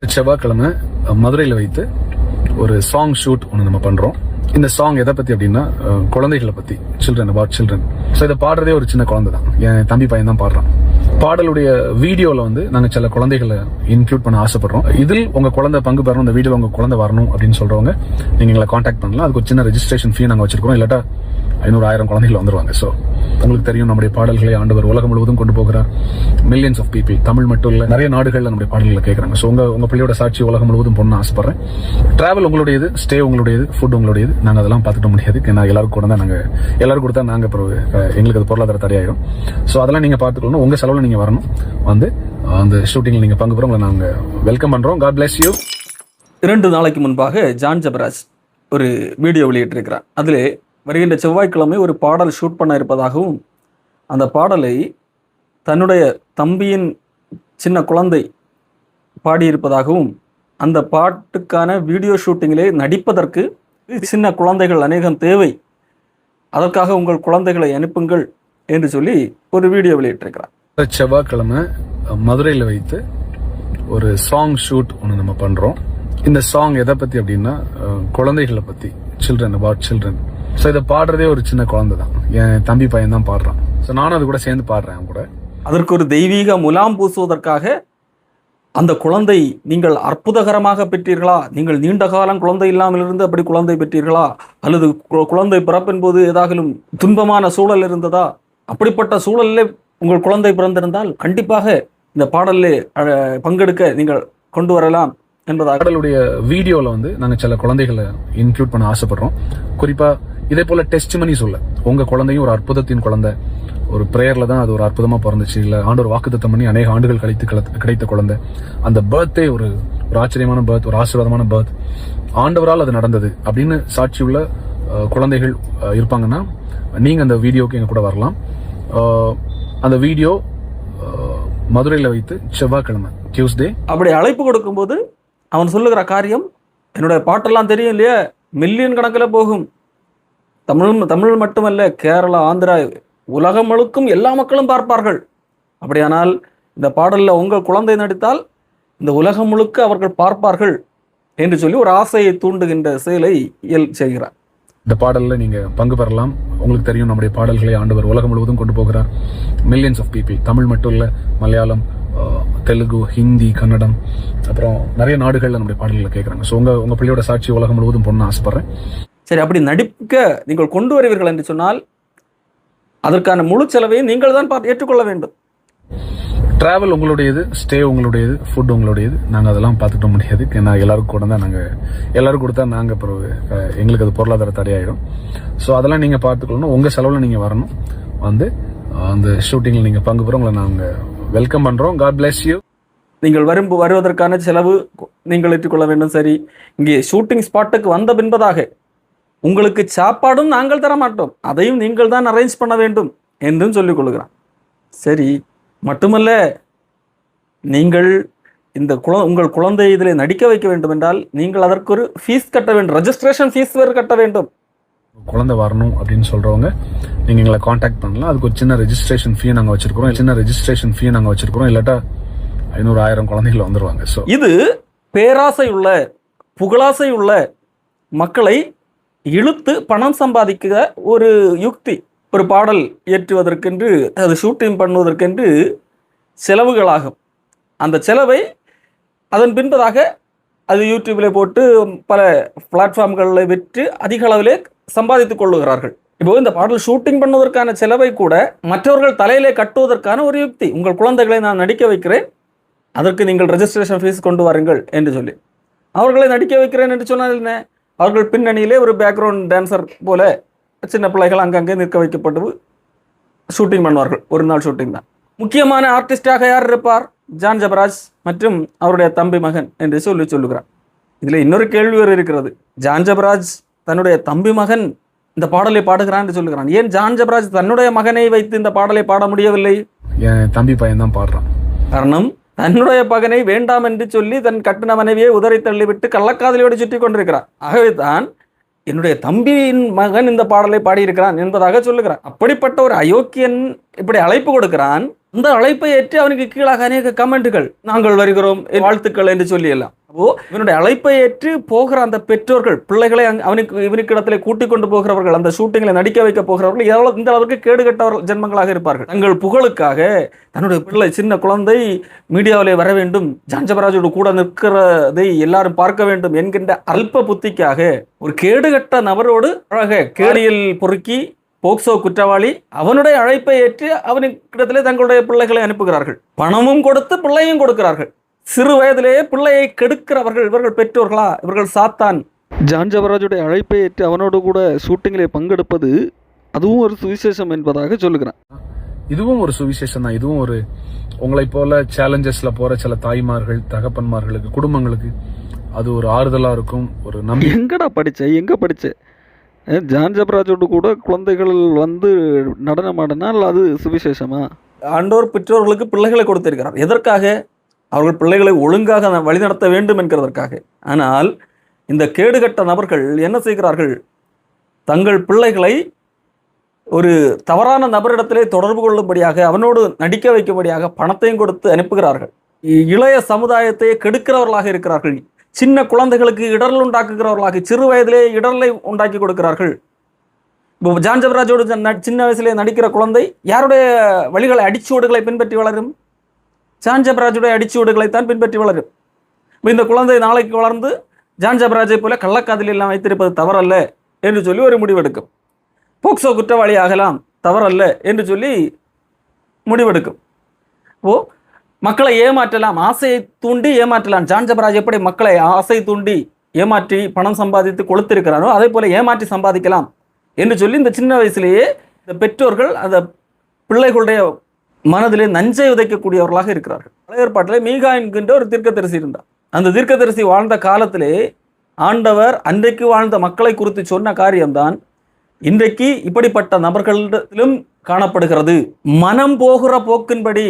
செவ்வாய்க்கிழமை மதுரையில் வைத்து ஒரு சாங் ஷூட் ஒன்று நம்ம பண்றோம். இந்த சாங் எதை பத்தி அப்படின்னா குழந்தைகளை பத்தி, சில்ட்ரன், அபவுட் சில்ட்ரன். ஸோ இதை பாடுறதே ஒரு சின்ன குழந்தை தான், என் தம்பி பையன் தான் பாடுறான். பாடலுடைய வீடியோல நாங்க சில குழந்தைகளை இன்க்ளூட் பண்ண ஆசைப்படுறோம். இதில் உங்க குழந்தை பங்கு பெறணும், இந்த வீடியோல உங்க குழந்தை வரணும் அப்படின்னு சொல்றவங்க நீங்க எங்களை காண்டாக்ட் பண்ணலாம். அதுக்கு ஒரு சின்ன ரெஜிஸ்ட்ரேஷன் ஃபீ நாங்க வச்சிருக்கோம். இல்லாட்டா 500-1000 குழந்தைகள் வந்துருவாங்க. ஸோ உங்களுக்கு தெரியும், நம்முடைய பாடல்களை ஆண்டவர் உலகம் முழுவதும் கொண்டு போகிறார். மில்லியன்ஸ் ஆஃப் பீப்பிள், தமிழ் மட்டும் இல்ல, நிறைய நாடுகள்ல நம்முடைய பாடல்களை கேட்கறாங்க. ஸோ உங்க பிள்ளையோட சாட்சி உலகம் முழுவதும் பொண்ணு ஆசைப்படுறேன். டிராவல் உங்களுடையது, ஸ்டே உங்களுடையது, ஃபுட் உங்களுடையது. நாங்க அதெல்லாம் பார்த்துக்க முடியாது. ஏன்னா எல்லாரும் கூட தான் எல்லாரும் கொடுத்தா நாங்க எங்களுக்கு அது பொருளாதார தடையாயிடும். ஸோ அதெல்லாம் நீங்க பார்த்துக்கணும். உங்க செலவுல நீங்க வரணும். அந்த ஷூட்டிங்ல நீங்க பங்கு பெற உங்களை நாங்க வெல்கம் பண்றோம். God bless you. 2 நாளைக்கு முன்பாக ஜான் ஜபராஜ் ஒரு வீடியோ வெளியிட்டிருக்கிறார். அதிலே வருகின்ற செவ்வாய்க்கிழமை ஒரு பாடல் ஷூட் பண்ண இருப்பதாகவும், அந்த பாடலை தன்னுடைய தம்பியின் சின்ன குழந்தை பாடியிருப்பதாகவும், அந்த பாட்டுக்கான வீடியோ ஷூட்டிங்கிலே நடிப்பதற்கு சின்ன குழந்தைகள் அநேகம் தேவை, அதற்காக உங்கள் குழந்தைகளை அனுப்புங்கள் என்று சொல்லி ஒரு வீடியோ வெளியிட்டிருக்கிறார். செவ்வாய்க்கிழமை மதுரையில் வைத்து ஒரு சாங் ஷூட் ஒன்று நம்ம பண்றோம். இந்த சாங் எதை பத்தி அப்படின்னா குழந்தைகளை பத்தி, சில்ட்ரன், அபவுட் சில்ட்ரன். ஸோ இதை பாடுறதே ஒரு சின்ன குழந்தை தான், என் தம்பி பையன் தான் பாடுறான். ஸோ நானும் அது கூட சேர்ந்து பாடுறேன் கூட. அதற்கு ஒரு தெய்வீக முலாம் பூசுவதற்காக அந்த குழந்தை நீங்கள் அற்புதகரமாக பெற்றீர்களா, நீங்கள் நீண்ட காலம் குழந்தை இல்லாமல் இருந்து அப்படி குழந்தை பெற்றீர்களா, அல்லது குழந்தை பிறப்பின் போது ஏதாகிலும் துன்பமான சூழல் இருந்ததா, அப்படிப்பட்ட சூழலில் உங்கள் குழந்தை பிறந்திருந்தால் கண்டிப்பாக இந்த பாடலில் பங்கெடுக்க நீங்கள் கொண்டு வரலாம் என்பதாக பாடலுடைய வீடியோல நாங்க சில குழந்தைகளை இன்க்ளூட் பண்ண ஆசைப்படுறோம். குறிப்பா இதே போல டெஸ்டிமனி சொல்ல, உங்க குழந்தையும் ஒரு அற்புதத்தின் குழந்தை, ஒரு பிரேயர்ல தான் அது ஒரு அற்புதமா பிறந்துச்சு, இல்ல ஆண்டவர் வாக்குத்தத்தம் பண்ணி அநேக ஆண்டுகள் கழித்து கிடைத்த குழந்தை, அந்த பர்த்டே ஒரு ஆச்சரியமான பர்த், ஒரு ஆசீர்வாதமான பர்த், ஆண்டவரால் அது நடந்தது அப்படின்னு சாட்சி உள்ள குழந்தைகள் இருப்பாங்கன்னா நீங்க அந்த வீடியோக்கு எங்க கூட வரலாம். அந்த வீடியோ மதுரையில் வைத்து செவ்வாய்க்கிழமை, டியூஸ்டே. அப்படி அழைப்பு கொடுக்கும்போது அவன் சொல்லுகிற காரியம், என்னுடைய பாட்டெல்லாம் தெரியும் இல்லையா, மில்லியன் கணக்கில் போகும். தமிழ் மட்டுமல்ல, கேரளா, ஆந்திரா, உலகம் முழுக்கும் எல்லா மக்களும் பார்ப்பார்கள். அப்படியானால் இந்த பாடலில் உங்கள் குழந்தை நடித்தால் இந்த உலகம் முழுக்க அவர்கள் பார்ப்பார்கள் என்று சொல்லி ஒரு ஆசையை தூண்டுகின்ற செயலை செய்கிறார். இந்த பாடலில் நீங்க பங்கு பெறலாம். உங்களுக்கு தெரியும், நம்முடைய பாடல்களை ஆண்டவர் உலகம் முழுவதும் கொண்டு போகிறார். மில்லியன்ஸ் ஆஃப் பீப்பிள், தமிழ் மட்டும் இல்ல, மலையாளம், தெலுங்கு, ஹிந்தி, கன்னடம், அப்புறம் நிறைய நாடுகள்ல நம்முடைய பாடல்களை கேட்கறாங்க. ஸோ உங்க பிள்ளையோட சாட்சி உலகம் முழுவதும் பொண்ணு ஆசைப்படுறேன். சரி, அப்படி நடிக்க நீங்கள் கொண்டு வருவீர்கள் என்று சொன்னால் அதற்கான முழு செலவையும் நீங்கள் தான் ஏற்றுக்கொள்ள வேண்டும். டிராவல் உங்களுடையது, ஸ்டே உங்களுடையது, ஃபுட் உங்களுடையது. நாங்க அதெல்லாம் பார்த்துக்க முடியாது. ஏன்னா எல்லாரும் கூட தான் எல்லாரும் கொடுத்தா நாங்க எங்களுக்கு அது பொருளாதார தடையாயிடும். ஸோ அதெல்லாம் நீங்க பார்த்துக்கணும். உங்க செலவுல நீங்க வரணும். அந்த ஷூட்டிங்ல நீங்க பங்கு பெற உங்களை நாங்க வெல்கம் பண்றோம். God bless you. நீங்கள் வருவதற்கான செலவு நீங்கள் ஏற்றுக்கொள்ள வேண்டும். சரி, இங்கே ஷூட்டிங் ஸ்பாட்டுக்கு வந்த பின்பதாக உங்களுக்கு சாப்பாடும் நாங்கள் தர மாட்டோம், அதையும் நீங்கள் தான் அரேஞ்ச் பண்ண வேண்டும் என்றும் சொல்லிக் கொள்கிறான். சரி, மட்டுமல்ல, நீங்கள் உங்கள் குழந்தை இதில் நடிக்க வைக்க வேண்டும் என்றால் நீங்கள் அதற்கு ஒரு ஃபீஸ் கட்ட வேண்டும், ரெஜிஸ்ட்ரேஷன் ஃபீஸ் வேறு கட்ட வேண்டும். குழந்தை வரணும் அப்படின்னு சொல்றவங்க நீங்க எங்களை காண்டாக்ட் பண்ணலாம். அதுக்கு ஒரு சின்ன ரெஜிஸ்ட்ரேஷன் ஃபீ நாங்க வச்சிருக்கிறோம். இல்லாட்டா 500-1000 குழந்தைகள் வந்துருவாங்க. ஸோ இது பேராசை உள்ள, புகழாசை உள்ள மக்களை இழுத்து பணம் சம்பாதிக்கிற ஒரு யுக்தி. ஒரு பாடல் ஏற்றுவதற்கென்று, அது ஷூட்டிங் பண்ணுவதற்கென்று செலவுகளாகும். அந்த செலவை அதன் பின்பதாக அது யூடியூப்ல போட்டு பல பிளாட்ஃபார்ம்களில் விற்று அதிக அளவிலே சம்பாதித்துக் கொள்ளுகிறார்கள். இப்போ இந்த பாடல் ஷூட்டிங் பண்ணுவதற்கான செலவை கூட மற்றவர்கள் தலையிலே கட்டுவதற்கான ஒரு யுக்தி. உங்கள் குழந்தைகளை நான் நடிக்க வைக்கிறேன், அதற்கு நீங்கள் ரெஜிஸ்ட்ரேஷன் ஃபீஸ் கொண்டு வாருங்கள் என்று சொல்லி அவர்களை நடிக்க வைக்கிறேன் என்று சொன்னால் என்ன, அவர்கள் பின்னணியிலே ஒரு பேக்ரவுண்ட் டான்சர் போல சின்ன பிள்ளைகள் அங்கங்கே நிற்க வைக்கப்பட்டு ஷூட்டிங் பண்ணுவார்கள். ஒரு நாள் ஷூட்டிங் தான். முக்கியமான ஆர்டிஸ்டாக யார் இருப்பார்? ஜான் ஜபராஜ் மற்றும் அவருடைய தம்பி மகன் என்று சொல்லுகிறார். இதில் இன்னொரு கேள்வி வேறு இருக்கிறது. ஜான் ஜபராஜ் தன்னுடைய தம்பி மகன் இந்த பாடலை பாடுகிறான் என்று சொல்லுகிறான். ஏன் ஜான் ஜபராஜ் தன்னுடைய மகனை வைத்து இந்த பாடலை பாட முடியவில்லை? என் தம்பி பையன் தான் பாடுறான். காரணம், தன்னுடைய மகனை வேண்டாம் என்று சொல்லி தன் கட்டின மனைவியை உதறி தள்ளிவிட்டு கள்ளக்காதலியோடு சுற்றி கொண்டிருக்கிறார். ஆகவே தான் என்னுடைய தம்பியின் மகன் இந்த பாடலை பாடியிருக்கிறான் என்பதாக சொல்லுகிறான். அப்படிப்பட்ட ஒரு அயோக்கியன் இப்படி அழைப்பு கொடுக்கிறான். இந்த அழைப்பை ஏற்று அவனுக்கு கீழாக அநேக கமெண்ட்டுகள், நாங்கள் வருகிறோம், வாழ்த்துக்கள் என்று சொல்லி எல்லாம். அப்போ இவனுடைய அழைப்பை ஏற்று போகிற அந்த பெற்றோர்கள் பிள்ளைகளை இவனுக்கு இடத்துல கூட்டிக் கொண்டு போகிறவர்கள், அந்த ஷூட்டிங்களை நடிக்க வைக்க போகிறவர்கள் இந்த அளவுக்கு கேடுகட்டவர்கள் ஜென்மங்களாக இருப்பார்கள். தங்கள் புகழுக்காக தன்னுடைய பிள்ளை சின்ன குழந்தை மீடியாவிலே வர வேண்டும், ஜான் ஜெபராஜோடு கூட நிற்கிறதை எல்லாரும் பார்க்க வேண்டும் என்கின்ற அல்ப புத்திக்காக ஒரு கேடுகட்ட நபரோடு அழக கேடியில் பொறுக்கி போக்சோ குற்றவாளி அவனுடைய அழைப்பை ஏற்று அவனுக்கிடத்திலே தங்களுடைய பிள்ளைகளை அனுப்புகிறார்கள். பணமும் கொடுத்து பிள்ளையும் கொடுக்கிறார்கள். சிறு வயதிலேயே பிள்ளையை கெடுக்கிறவர்கள் இவர்கள் பெற்றோர்களா? இவர்கள் சாத்தான். ஜான் ஜெபராஜுடைய அழைப்பை ஏற்று அவனோடு கூட ஷூட்டிங்கிலே பங்கெடுப்பது அதுவும் ஒரு சுவிசேஷம் என்பதாக சொல்லுகிறான். இதுவும் ஒரு சுவிசேஷம் தான். இதுவும் ஒரு உங்களை போல சேலஞ்சஸ்ல போற சில தாய்மார்கள், தகப்பன்மார்களுக்கு, குடும்பங்களுக்கு அது ஒரு ஆறுதலா இருக்கும். ஒரு நம்பிக்கை. எங்க படிச்ச ஜான் ஜெபராஜோடு கூட குழந்தைகள் வந்து நடனமாடினால் அது சுவிசேஷமா? ஆண்டவர் பெற்றோர்களுக்கு பிள்ளைகளை கொடுத்திருக்கிறார். எதற்காக? அவர்கள் பிள்ளைகளை ஒழுங்காக வழிநடத்த வேண்டும் என்கிறதற்காக. ஆனால் இந்த கேடுகட்ட நபர்கள் என்ன செய்கிறார்கள்? தங்கள் பிள்ளைகளை ஒரு தவறான நபரிடத்திலே தொடர்பு கொள்ளும்படியாக, அவனோடு நடிக்க வைக்கும்படியாக பணத்தையும் கொடுத்து அனுப்புகிறார்கள். இளைய சமுதாயத்தை கெடுக்கிறவர்களாக இருக்கிறார்கள். சின்ன குழந்தைகளுக்கு இடரல் உண்டாக்குகிறவர்களாக சிறு வயதிலே இடரலை உண்டாக்கி கொடுக்கிறார்கள். இப்போ ஜான் ஜெபராஜோடு சின்ன வயசுலேயே நடிக்கிற குழந்தை யாருடைய வழிகளை, அடிச்சுவடுகளை பின்பற்றி வளரும்? ஜான் ஜெபராஜுடைய அடிச்சுவடுகளைத்தான் பின்பற்றி வளரும். இப்போ இந்த குழந்தை நாளைக்கு வளர்ந்து ஜான் ஜெபராஜை போல கள்ளக்காதலி எல்லாம் வைத்திருப்பது தவறல்ல என்று சொல்லி ஒரு முடிவெடுக்கும். போக்சோ குற்றவாளி ஆகலாம், தவறல்ல என்று சொல்லி முடிவெடுக்கும். மக்களை ஏமாற்றலாம், ஆசையை தூண்டி ஏமாற்றலாம். ஜான் ஜெபராஜ் எப்படி மக்களை ஆசை தூண்டி ஏமாற்றி பணம் சம்பாதித்து கொளுத்திருக்கிறானோ அதே போல ஏமாற்றி சம்பாதிக்கலாம் என்று சொல்லி இந்த சின்ன வயசுலேயே இந்த பெற்றோர்கள் அந்த பிள்ளைகளுடைய மனதிலே நஞ்சை விதைக்கக்கூடியவர்களாக இருக்கிறார்கள். பழைய ஏற்பாட்டிலே மீகா என்கின்ற ஒரு தீர்க்கதரிசி இருந்தார். அந்த தீர்க்கதரிசி வாழ்ந்த காலத்திலே ஆண்டவர் அன்றைக்கு வாழ்ந்த மக்களை குறித்து சொன்ன காரியம்தான் இன்றைக்கு இப்படிப்பட்ட நபர்களிடத்திலும் காணப்படுகிறது. மனம் போகிற போக்கின்படி,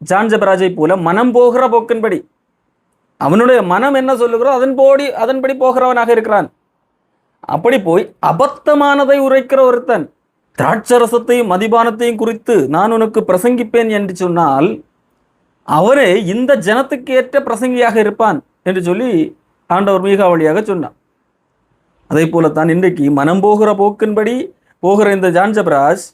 ஜான் ஜெபராஜை போல மனம் போகிற போக்கின்படி, அவனுடைய மனம் என்ன சொல்லுகிறோ அதன்படி போகிறவனாக இருக்கிறான். அப்படி போய் அபத்தமானதை உரைக்கிற ஒருத்தன் திராட்சரசத்தையும் மதிபானத்தையும் குறித்து நான் உனக்கு பிரசங்கிப்பேன் என்று சொன்னால் அவரே இந்த ஜனத்துக்கு ஏற்ற பிரசங்கியாக இருப்பான் என்று சொல்லி ஆண்டவர் மீகா வழியாக சொன்னான். அதே போலத்தான் இன்றைக்கு மனம் போகிற போக்கின்படி போகிற இந்த ஜான் ஜெபராஜ்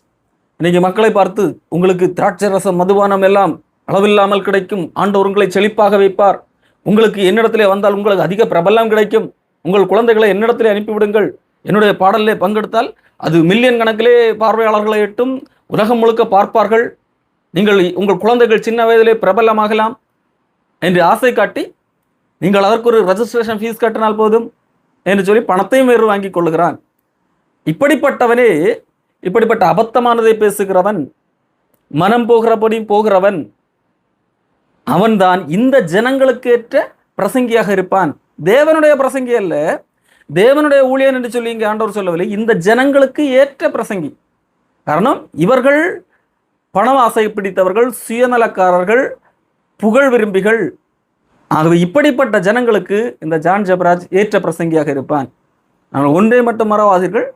இன்னைக்கு மக்களை பார்த்து உங்களுக்கு திராட்சரசம் மதுபானம் எல்லாம் அளவில்லாமல் கிடைக்கும், ஆண்டவர் உங்களை செழிப்பாக வைப்பார், உங்களுக்கு என்னிடத்திலே வந்தால் உங்களுக்கு அதிக பிரபலம் கிடைக்கும், உங்கள் குழந்தைகளை என்னிடத்திலே அனுப்பிவிடுங்கள், என்னுடைய பாடலிலே பங்கெடுத்தால் அது மில்லியன் கணக்கிலே பார்வையாளர்களை எட்டும், உலகம் முழுக்க பார்ப்பார்கள், உங்கள் குழந்தைகள் சின்ன வயதிலே பிரபலமாகலாம் என்று ஆசை காட்டி நீங்கள் அதற்கு ஒரு ரெஜிஸ்ட்ரேஷன் ஃபீஸ் கட்டினால் போதும் என்று சொல்லி பணத்தையும் வேறு வாங்கி கொள்ளுகிறான். இப்படிப்பட்டவனே, இப்படிப்பட்ட அபத்தமானதை பேசுகிறவன், மனம் போகிறபடி போகிறவன், அவன்தான் இந்த ஜனங்களுக்கு ஏற்ற பிரசங்கியாக இருப்பான். தேவனுடைய பிரசங்கி அல்ல, தேவனுடைய ஊழியன் என்று சொல்லி இங்கே ஆண்டவர் சொல்லவில்லை, இந்த ஜனங்களுக்கு ஏற்ற பிரசங்கி. காரணம், இவர்கள் பணம் ஆசை பிடித்தவர்கள், சுயநலக்காரர்கள், புகழ் விரும்பிகள். ஆகவே இப்படிப்பட்ட ஜனங்களுக்கு இந்த ஜான் ஜெபராஜ் ஏற்ற பிரசங்கியாக இருப்பான். ஆனால் ஒன்றை மட்டும் மறவாதீர்கள்,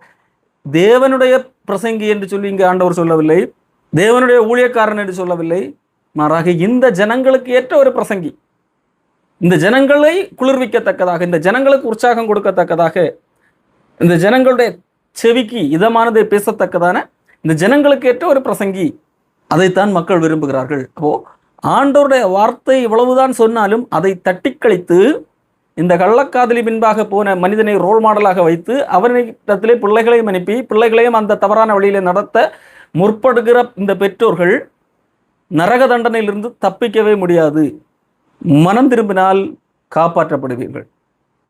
தேவனுடைய பிரசங்கி என்று சொல்லி இங்கே ஆண்டவர் சொல்லவில்லை, தேவனுடைய ஊழியக்காரன் என்று சொல்லவில்லை, மாறாக இந்த ஜனங்களுக்கு ஏற்ற ஒரு பிரசங்கி, இந்த ஜனங்களை குளிர்விக்கத்தக்கதாக, இந்த ஜனங்களுக்கு உற்சாகம் கொடுக்கத்தக்கதாக, இந்த ஜனங்களுடைய செவிக்கு இதமானதை பேசத்தக்கதான இந்த ஜனங்களுக்கு ஏற்ற ஒரு பிரசங்கி, அதைத்தான் மக்கள் விரும்புகிறார்கள். அப்போ ஆண்டவருடைய வார்த்தை இவ்வளவுதான் சொன்னாலும் அதை தட்டி கழித்து இந்த கள்ளக்காதலி பின்பாக போன மனிதனை ரோல் மாடலாக வைத்து அவனிடத்திலே பிள்ளைகளையும் அனுப்பி பிள்ளைகளையும் அந்த தவறான வழியிலே நடத்த முற்படுகிற இந்த பெற்றோர்கள் நரக தண்டனையிலிருந்து தப்பிக்கவே முடியாது. மனம் திரும்பினால் காப்பாற்றப்படுவீர்கள்.